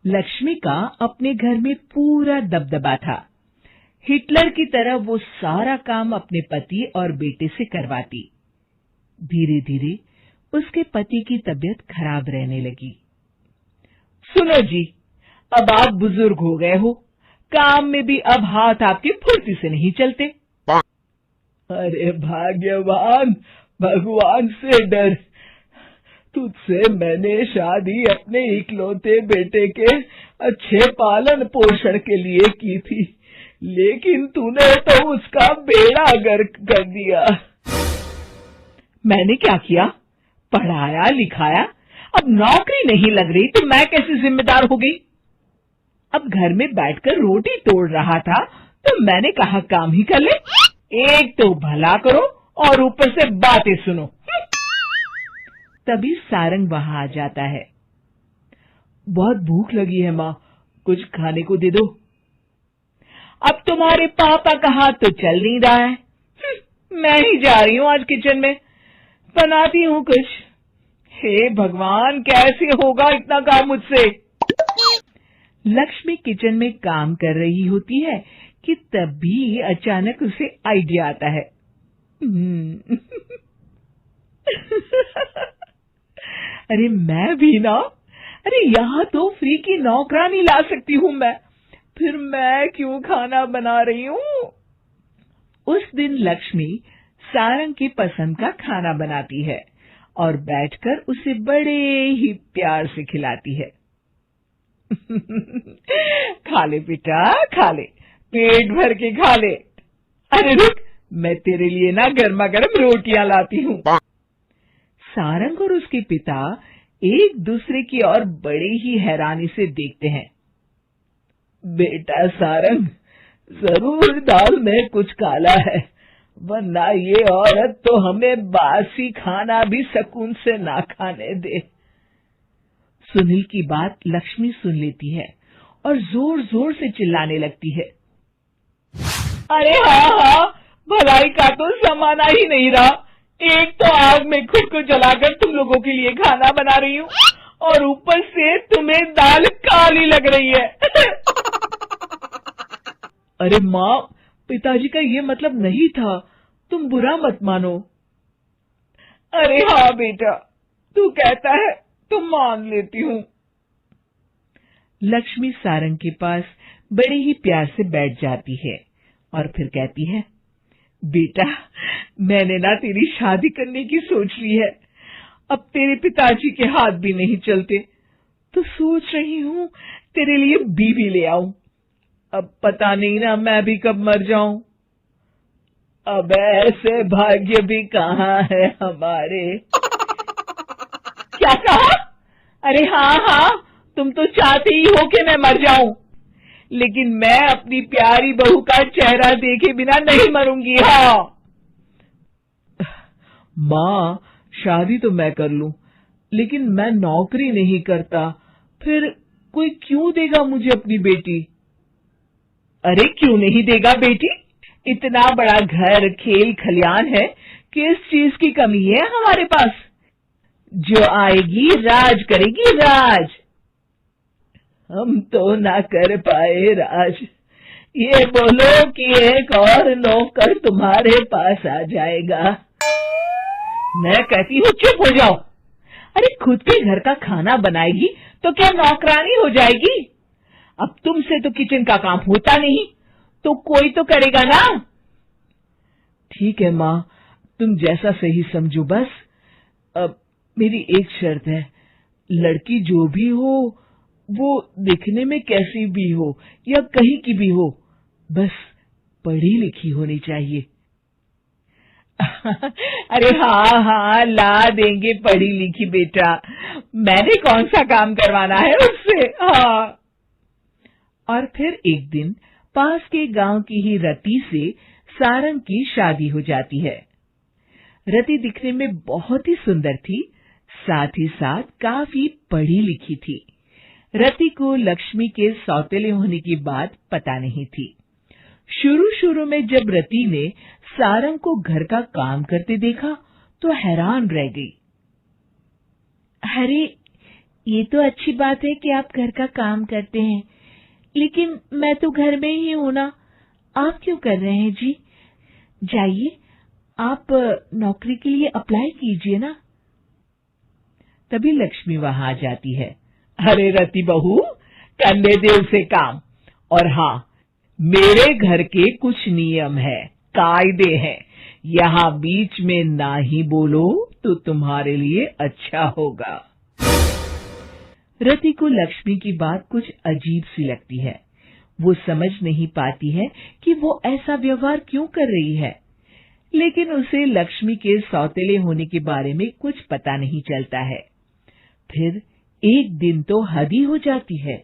लक्ष्मी का अपने घर में पूरा दबदबा था। हिटलर की तरह वो सारा काम अपने पति और बेटे से करवाती। धीरे धीरे उसके पति की तबीयत खराब रहने लगी। सुनो जी, अब आप बुजुर्ग हो गए हो, काम में भी अब हाथ आपके फुर्ती से नहीं चलते। अरे भाग्यवान, भगवान से डर। तुझसे मैंने शादी अपने इकलौते बेटे के अच्छे पालन पोषण के लिए की थी, लेकिन तूने तो उसका बेड़ा गर्क कर दिया। मैंने क्या किया? पढ़ाया लिखाया, अब नौकरी नहीं लग रही तो मैं कैसे जिम्मेदार हो गई? अब घर में बैठकर रोटी तोड़ रहा था तो मैंने कहा काम ही कर ले। एक तो भला करो और ऊपर से बातें सुनो। तभी सारंग वहां आ जाता है। बहुत भूख लगी है माँ, कुछ खाने को दे दो। अब तुम्हारे पापा का हाथ तो चल नहीं रहा है। मैं ही जा रही हूँ आज किचन में, बनाती हूँ कुछ। हे भगवान, कैसे होगा इतना काम मुझसे? लक्ष्मी किचन में काम कर रही होती है कि तभी अचानक उसे आइडिया आता है। अरे मैं भी ना, अरे यहाँ तो फ्री की नौकरानी ला सकती हूँ मैं, फिर मैं क्यों खाना बना रही हूँ? उस दिन लक्ष्मी सारंग की पसंद का खाना बनाती है और बैठकर उसे बड़े ही प्यार से खिलाती है। खा ले बेटा, खा ले, पेट भर के खा ले। अरे रुक, मैं तेरे लिए ना गर्मा गर्म रोटियां लाती हूँ। सारंग और उसके पिता एक दूसरे की ओर बड़े ही हैरानी से देखते हैं। बेटा सारंग, जरूर दाल में कुछ काला है, वरना ये औरत तो हमें बासी खाना भी सुकून से ना खाने दे। सुनील की बात लक्ष्मी सुन लेती है और जोर जोर से चिल्लाने लगती है। अरे हाँ, भलाई का तो जमाना ही नहीं रहा। एक तो आग में खुद को जलाकर तुम लोगों के लिए खाना बना रही हूँ और ऊपर से तुम्हें दाल काली लग रही है। अरे माँ, पिताजी का ये मतलब नहीं था, तुम बुरा मत मानो। अरे हाँ बेटा, तू कहता है तो मान लेती हूँ। लक्ष्मी सारंग के पास बड़े ही प्यार से बैठ जाती है और फिर कहती है, बेटा मैंने ना तेरी शादी करने की सोच ली है। अब तेरे पिताजी के हाथ भी नहीं चलते, तो सोच रही हूँ तेरे लिए बीवी ले आऊं। अब पता नहीं ना मैं भी कब मर जाऊं। अब ऐसे भाग्य भी कहाँ है हमारे। क्या कहा? अरे हाँ हाँ, तुम तो चाहते ही हो कि मैं मर जाऊं, लेकिन मैं अपनी प्यारी बहू का चेहरा देखे बिना नहीं मरूंगी। हाँ माँ, शादी तो मैं कर लूं, लेकिन मैं नौकरी नहीं करता, फिर कोई क्यों देगा मुझे अपनी बेटी? अरे क्यों नहीं देगा बेटी? इतना बड़ा घर, खेल खलियान है, किस चीज की कमी है हमारे पास? जो आएगी राज करेगी, राज। हम तो ना कर पाए राज। ये बोलो कि एक और नौकर तुम्हारे पास आ जाएगा। मैं कहती हूँ चुप हो जाओ। अरे खुद के घर का खाना बनाएगी तो क्या नौकरानी हो जाएगी? अब तुमसे तो किचन का काम होता नहीं, तो कोई तो करेगा ना। ठीक है माँ, तुम जैसा सही समझो बस। अब मेरी एक शर्त है, लड़की जो भी हो वो दिखने में कैसी भी हो या कहीं की भी हो, बस पढ़ी लिखी होनी चाहिए। अरे हाँ हाँ, ला देंगे पढ़ी लिखी बेटा, मैंने कौन सा काम करवाना है उससे। हाँ। और फिर एक दिन पास के गांव की ही रति से सारंग की शादी हो जाती है। रति दिखने में बहुत ही सुंदर थी, साथ ही साथ काफी पढ़ी लिखी थी। रति को लक्ष्मी के सौतेले होने की बात पता नहीं थी। शुरू शुरू में जब रति ने सारंग को घर का काम करते देखा तो हैरान रह गई। अरे ये तो अच्छी बात है कि आप घर का काम करते हैं, लेकिन मैं तो घर में ही हूं ना। आप क्यों कर रहे हैं जी? जाइए, आप नौकरी के लिए अप्लाई कीजिए ना। तभी लक्ष्मी वहां आ जाती है। अरे रति बहू, करने दे उसे काम। और हाँ, मेरे घर के कुछ नियम है, कायदे हैं। यहाँ बीच में ना ही बोलो तो तुम्हारे लिए अच्छा होगा। रति को लक्ष्मी की बात कुछ अजीब सी लगती है। वो समझ नहीं पाती है कि वो ऐसा व्यवहार क्यों कर रही है, लेकिन उसे लक्ष्मी के सौतेले होने के बारे में कुछ पता नहीं चलता है। फिर एक दिन तो हद ही हो जाती है।